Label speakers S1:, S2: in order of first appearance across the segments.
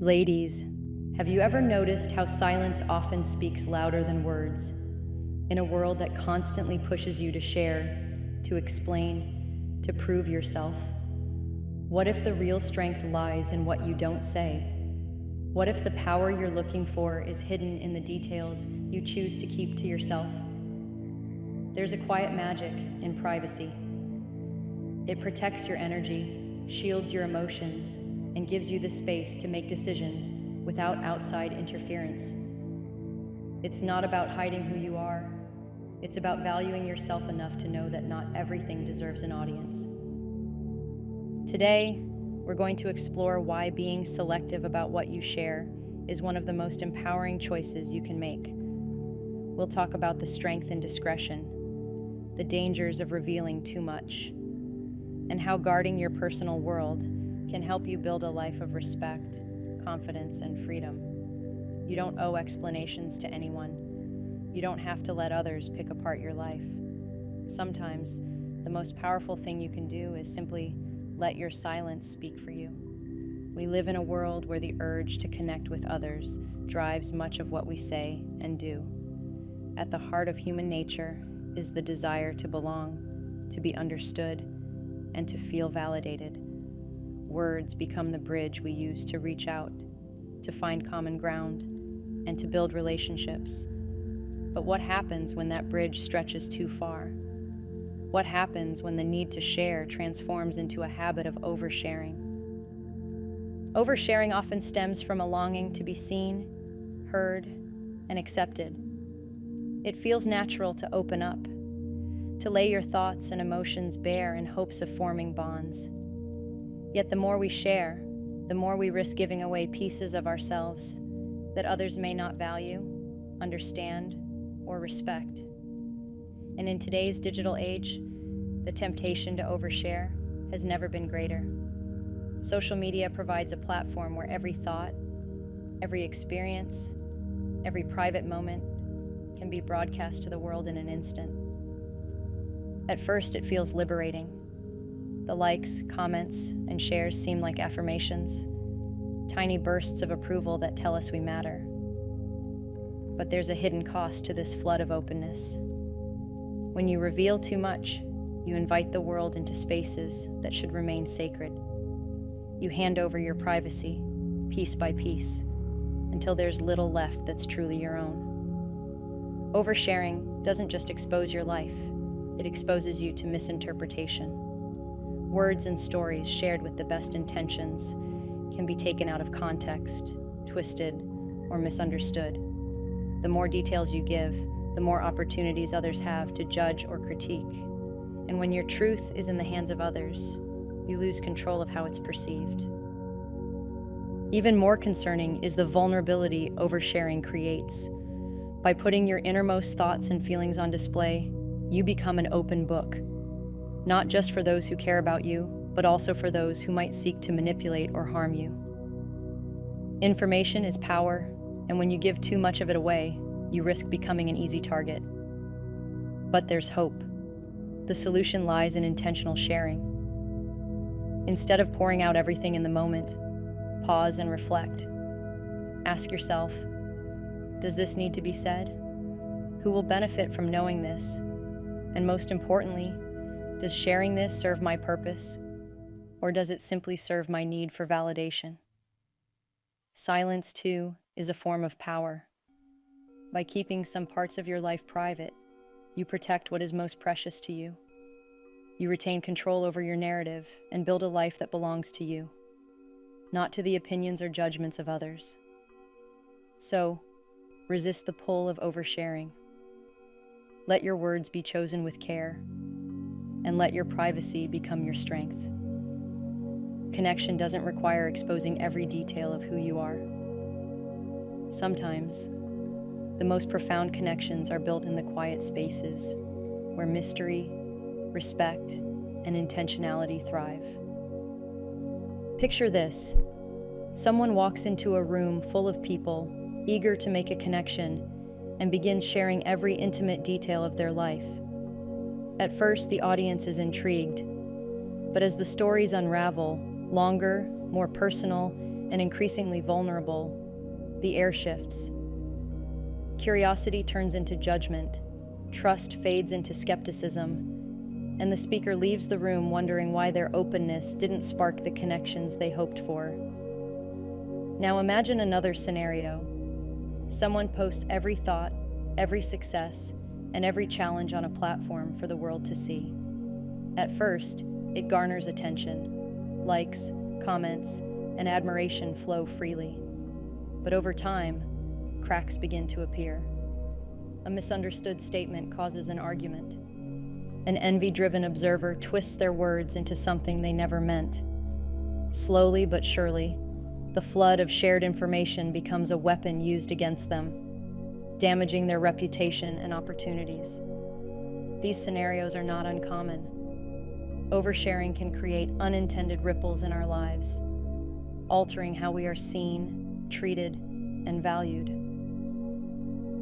S1: Ladies, have you ever noticed how silence often speaks louder than words? In a world that constantly pushes you to share, to explain, to prove yourself, what if the real strength lies in what you don't say? What if the power you're looking for is hidden in the details you choose to keep to yourself? There's a quiet magic in privacy. It protects your energy, shields your emotions, and gives you the space to make decisions without outside interference. It's not about hiding who you are. It's about valuing yourself enough to know that not everything deserves an audience. Today, we're going to explore why being selective about what you share is one of the most empowering choices you can make. We'll talk about the strength in discretion, the dangers of revealing too much, and how guarding your personal world can help you build a life of respect, confidence, and freedom. You don't owe explanations to anyone. You don't have to let others pick apart your life. Sometimes, the most powerful thing you can do is simply let your silence speak for you. We live in a world where the urge to connect with others drives much of what we say and do. At the heart of human nature is the desire to belong, to be understood, and to feel validated. Words become the bridge we use to reach out, to find common ground, and to build relationships. But what happens when that bridge stretches too far? What happens when the need to share transforms into a habit of oversharing? Oversharing often stems from a longing to be seen, heard, and accepted. It feels natural to open up, to lay your thoughts and emotions bare in hopes of forming bonds. Yet the more we share, the more we risk giving away pieces of ourselves that others may not value, understand, or respect. And in today's digital age, the temptation to overshare has never been greater. Social media provides a platform where every thought, every experience, every private moment can be broadcast to the world in an instant. At first, it feels liberating. The likes, comments, and shares seem like affirmations, tiny bursts of approval that tell us we matter. But there's a hidden cost to this flood of openness. When you reveal too much, you invite the world into spaces that should remain sacred. You hand over your privacy, piece by piece, until there's little left that's truly your own. Oversharing doesn't just expose your life, it exposes you to misinterpretation. Words and stories shared with the best intentions can be taken out of context, twisted, or misunderstood. The more details you give, the more opportunities others have to judge or critique. And when your truth is in the hands of others, you lose control of how it's perceived. Even more concerning is the vulnerability oversharing creates. By putting your innermost thoughts and feelings on display, you become an open book. Not just for those who care about you, but also for those who might seek to manipulate or harm you. Information is power, and when you give too much of it away, you risk becoming an easy target. But there's hope. The solution lies in intentional sharing. Instead of pouring out everything in the moment, pause and reflect. Ask yourself, does this need to be said? Who will benefit from knowing this? And most importantly, does sharing this serve my purpose, or does it simply serve my need for validation? Silence, too, is a form of power. By keeping some parts of your life private, you protect what is most precious to you. You retain control over your narrative and build a life that belongs to you, not to the opinions or judgments of others. So, resist the pull of oversharing. Let your words be chosen with care, and let your privacy become your strength. Connection doesn't require exposing every detail of who you are. Sometimes, the most profound connections are built in the quiet spaces where mystery, respect, and intentionality thrive. Picture this. Someone walks into a room full of people, eager to make a connection, and begins sharing every intimate detail of their life. At first, the audience is intrigued, but as the stories unravel, longer, more personal, and increasingly vulnerable, the air shifts. Curiosity turns into judgment, trust fades into skepticism, and the speaker leaves the room wondering why their openness didn't spark the connections they hoped for. Now imagine another scenario. Someone posts every thought, every success, and every challenge on a platform for the world to see. At first, it garners attention. Likes, comments, and admiration flow freely. But over time, cracks begin to appear. A misunderstood statement causes an argument. An envy-driven observer twists their words into something they never meant. Slowly but surely, the flood of shared information becomes a weapon used against them, damaging their reputation and opportunities. These scenarios are not uncommon. Oversharing can create unintended ripples in our lives, altering how we are seen, treated, and valued.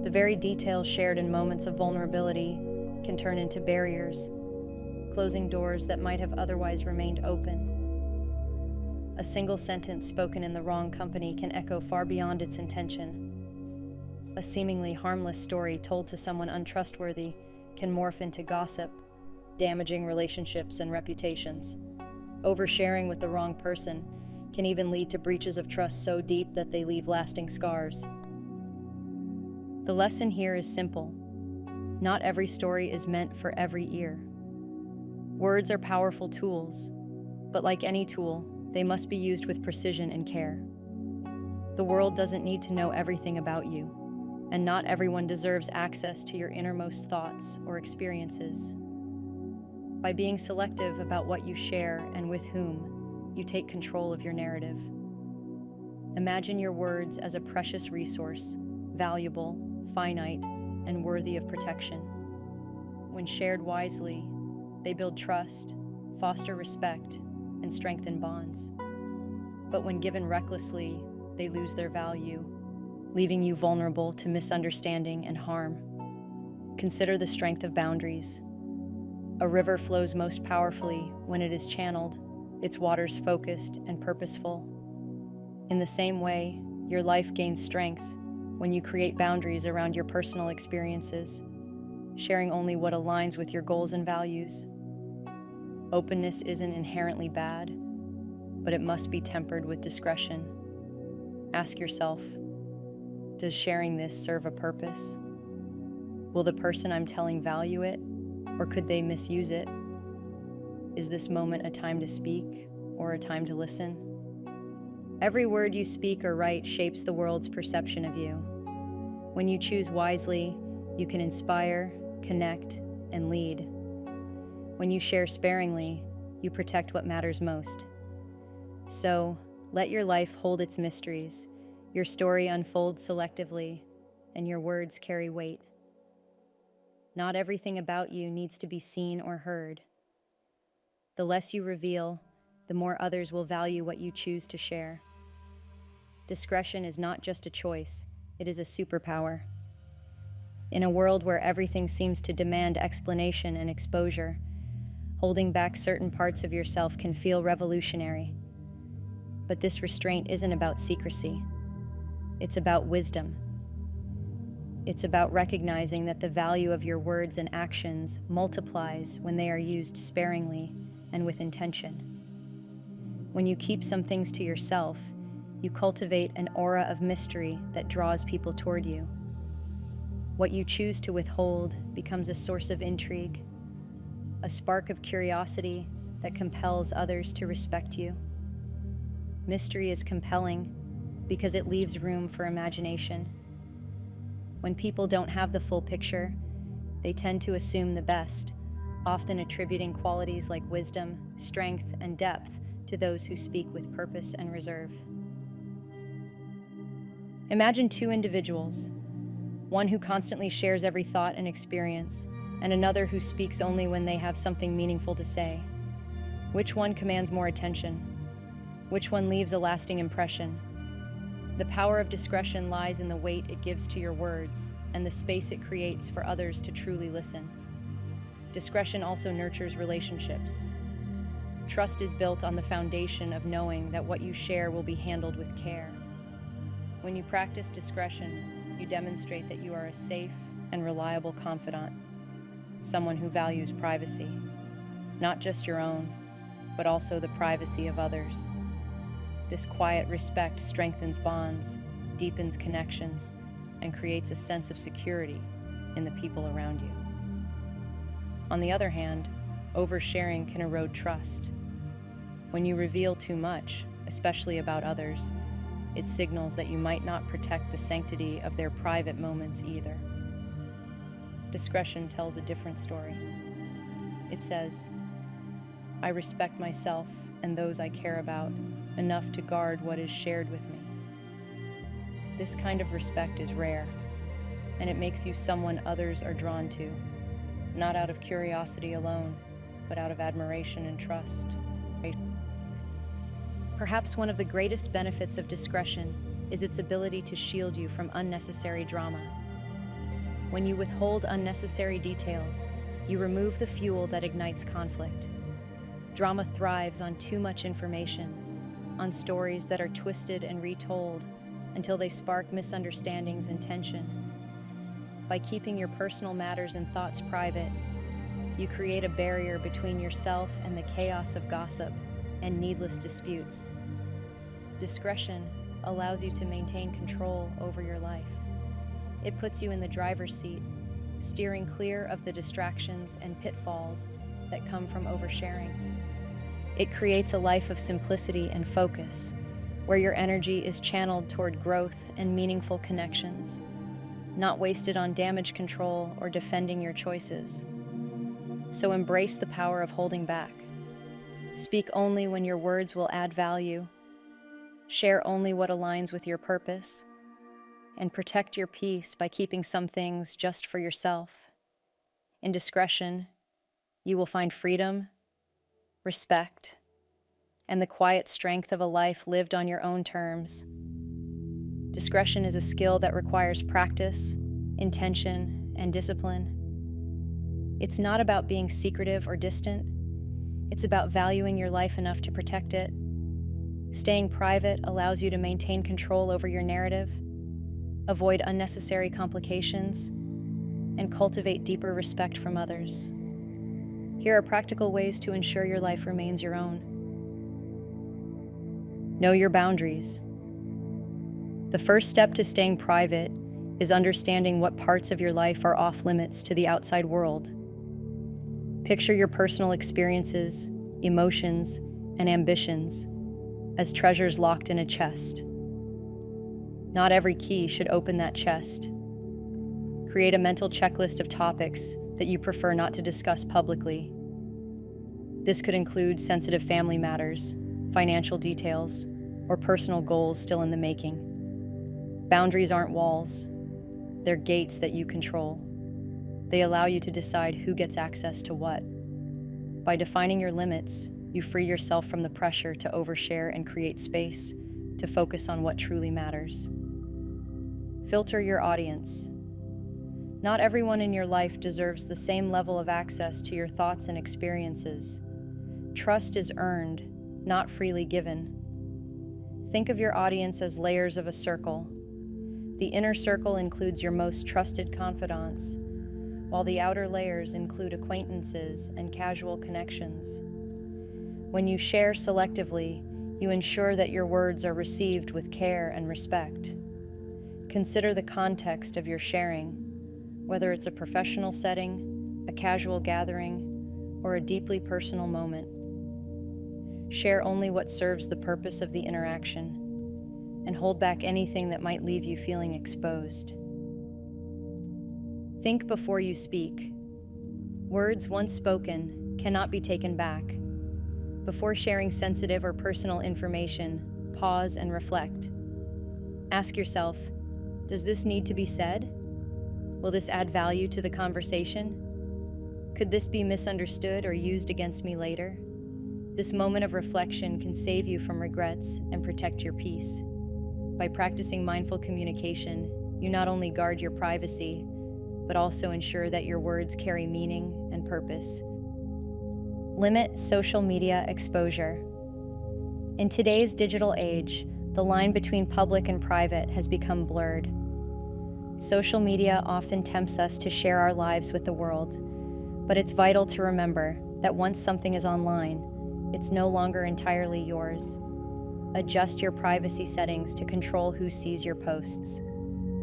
S1: The very details shared in moments of vulnerability can turn into barriers, closing doors that might have otherwise remained open. A single sentence spoken in the wrong company can echo far beyond its intention. A seemingly harmless story told to someone untrustworthy can morph into gossip, damaging relationships and reputations. Oversharing with the wrong person can even lead to breaches of trust so deep that they leave lasting scars. The lesson here is simple. Not every story is meant for every ear. Words are powerful tools, but like any tool, they must be used with precision and care. The world doesn't need to know everything about you, and not everyone deserves access to your innermost thoughts or experiences. By being selective about what you share and with whom, you take control of your narrative. Imagine your words as a precious resource, valuable, finite, and worthy of protection. When shared wisely, they build trust, foster respect, and strengthen bonds. But when given recklessly, they lose their value, leaving you vulnerable to misunderstanding and harm. Consider the strength of boundaries. A river flows most powerfully when it is channeled, its waters focused and purposeful. In the same way, your life gains strength when you create boundaries around your personal experiences, sharing only what aligns with your goals and values. Openness isn't inherently bad, but it must be tempered with discretion. Ask yourself, does sharing this serve a purpose? Will the person I'm telling value it, or could they misuse it? Is this moment a time to speak, or a time to listen? Every word you speak or write shapes the world's perception of you. When you choose wisely, you can inspire, connect, and lead. When you share sparingly, you protect what matters most. So, let your life hold its mysteries, your story unfold selectively, and your words carry weight. Not everything about you needs to be seen or heard. The less you reveal, the more others will value what you choose to share. Discretion is not just a choice, it is a superpower. In a world where everything seems to demand explanation and exposure, holding back certain parts of yourself can feel revolutionary. But this restraint isn't about secrecy. It's about wisdom. It's about recognizing that the value of your words and actions multiplies when they are used sparingly and with intention. When you keep some things to yourself, you cultivate an aura of mystery that draws people toward you. What you choose to withhold becomes a source of intrigue, a spark of curiosity that compels others to respect you. Mystery is compelling because it leaves room for imagination. When people don't have the full picture, they tend to assume the best, often attributing qualities like wisdom, strength, and depth to those who speak with purpose and reserve. Imagine two individuals, one who constantly shares every thought and experience, and another who speaks only when they have something meaningful to say. Which one commands more attention? Which one leaves a lasting impression? The power of discretion lies in the weight it gives to your words and the space it creates for others to truly listen. Discretion also nurtures relationships. Trust is built on the foundation of knowing that what you share will be handled with care. When you practice discretion, you demonstrate that you are a safe and reliable confidant, someone who values privacy, not just your own, but also the privacy of others. This quiet respect strengthens bonds, deepens connections, and creates a sense of security in the people around you. On the other hand, oversharing can erode trust. When you reveal too much, especially about others, it signals that you might not protect the sanctity of their private moments either. Discretion tells a different story. It says, "I respect myself and those I care about enough to guard what is shared with me." This kind of respect is rare, and it makes you someone others are drawn to, not out of curiosity alone, but out of admiration and trust. Perhaps one of the greatest benefits of discretion is its ability to shield you from unnecessary drama. When you withhold unnecessary details, you remove the fuel that ignites conflict. Drama thrives on too much information, on stories that are twisted and retold until they spark misunderstandings and tension. By keeping your personal matters and thoughts private, you create a barrier between yourself and the chaos of gossip and needless disputes. Discretion allows you to maintain control over your life. It puts you in the driver's seat, steering clear of the distractions and pitfalls that come from oversharing. It creates a life of simplicity and focus, where your energy is channeled toward growth and meaningful connections, not wasted on damage control or defending your choices. So embrace the power of holding back. Speak only when your words will add value. Share only what aligns with your purpose. And protect your peace by keeping some things just for yourself. In discretion, you will find freedom, respect, and the quiet strength of a life lived on your own terms. Discretion is a skill that requires practice, intention, and discipline. It's not about being secretive or distant. It's about valuing your life enough to protect it. Staying private allows you to maintain control over your narrative, avoid unnecessary complications, and cultivate deeper respect from others. Here are practical ways to ensure your life remains your own. Know your boundaries. The first step to staying private is understanding what parts of your life are off limits to the outside world. Picture your personal experiences, emotions, and ambitions as treasures locked in a chest. Not every key should open that chest. Create a mental checklist of topics that you prefer not to discuss publicly. This could include sensitive family matters, financial details, or personal goals still in the making. Boundaries aren't walls. They're gates that you control. They allow you to decide who gets access to what. By defining your limits, you free yourself from the pressure to overshare and create space to focus on what truly matters. Filter your audience. Not everyone in your life deserves the same level of access to your thoughts and experiences. Trust is earned, not freely given. Think of your audience as layers of a circle. The inner circle includes your most trusted confidants, while the outer layers include acquaintances and casual connections. When you share selectively, you ensure that your words are received with care and respect. Consider the context of your sharing, whether it's a professional setting, a casual gathering, or a deeply personal moment. Share only what serves the purpose of the interaction, and hold back anything that might leave you feeling exposed. Think before you speak. Words once spoken cannot be taken back. Before sharing sensitive or personal information, pause and reflect. Ask yourself, does this need to be said? Will this add value to the conversation? Could this be misunderstood or used against me later? This moment of reflection can save you from regrets and protect your peace. By practicing mindful communication, you not only guard your privacy, but also ensure that your words carry meaning and purpose. Limit social media exposure. In today's digital age, the line between public and private has become blurred. Social media often tempts us to share our lives with the world, but it's vital to remember that once something is online, it's no longer entirely yours. Adjust your privacy settings to control who sees your posts.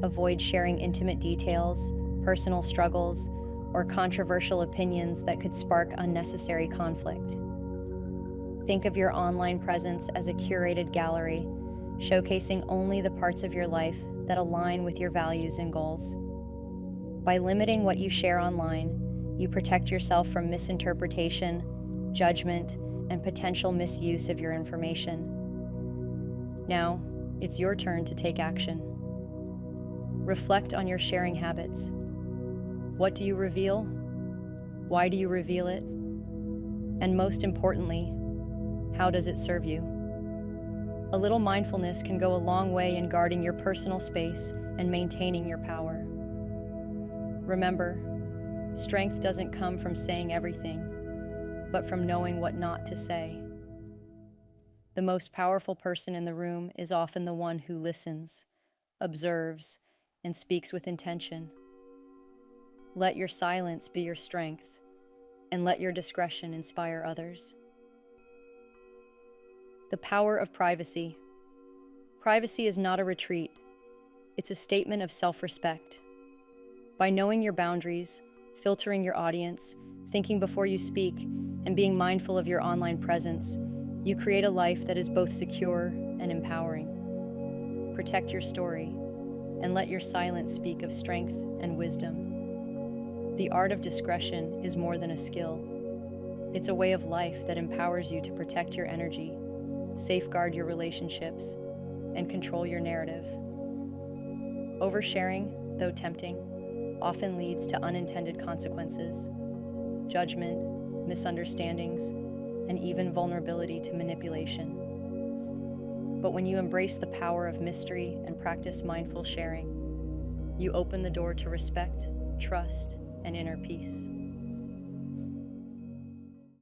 S1: Avoid sharing intimate details, personal struggles, or controversial opinions that could spark unnecessary conflict. Think of your online presence as a curated gallery, showcasing only the parts of your life that align with your values and goals. By limiting what you share online, you protect yourself from misinterpretation, judgment, and potential misuse of your information. Now, it's your turn to take action. Reflect on your sharing habits. What do you reveal? Why do you reveal it? And most importantly, how does it serve you? A little mindfulness can go a long way in guarding your personal space and maintaining your power. Remember, strength doesn't come from saying everything, but from knowing what not to say. The most powerful person in the room is often the one who listens, observes, and speaks with intention. Let your silence be your strength, and let your discretion inspire others. The power of privacy. Privacy is not a retreat. It's a statement of self-respect. By knowing your boundaries, filtering your audience, thinking before you speak, and being mindful of your online presence, you create a life that is both secure and empowering. Protect your story, and let your silence speak of strength and wisdom. The art of discretion is more than a skill. It's a way of life that empowers you to protect your energy, safeguard your relationships, and control your narrative. Oversharing, though tempting, often leads to unintended consequences, judgment, misunderstandings, and even vulnerability to manipulation. But when you embrace the power of mystery and practice mindful sharing, you open the door to respect, trust, and inner peace.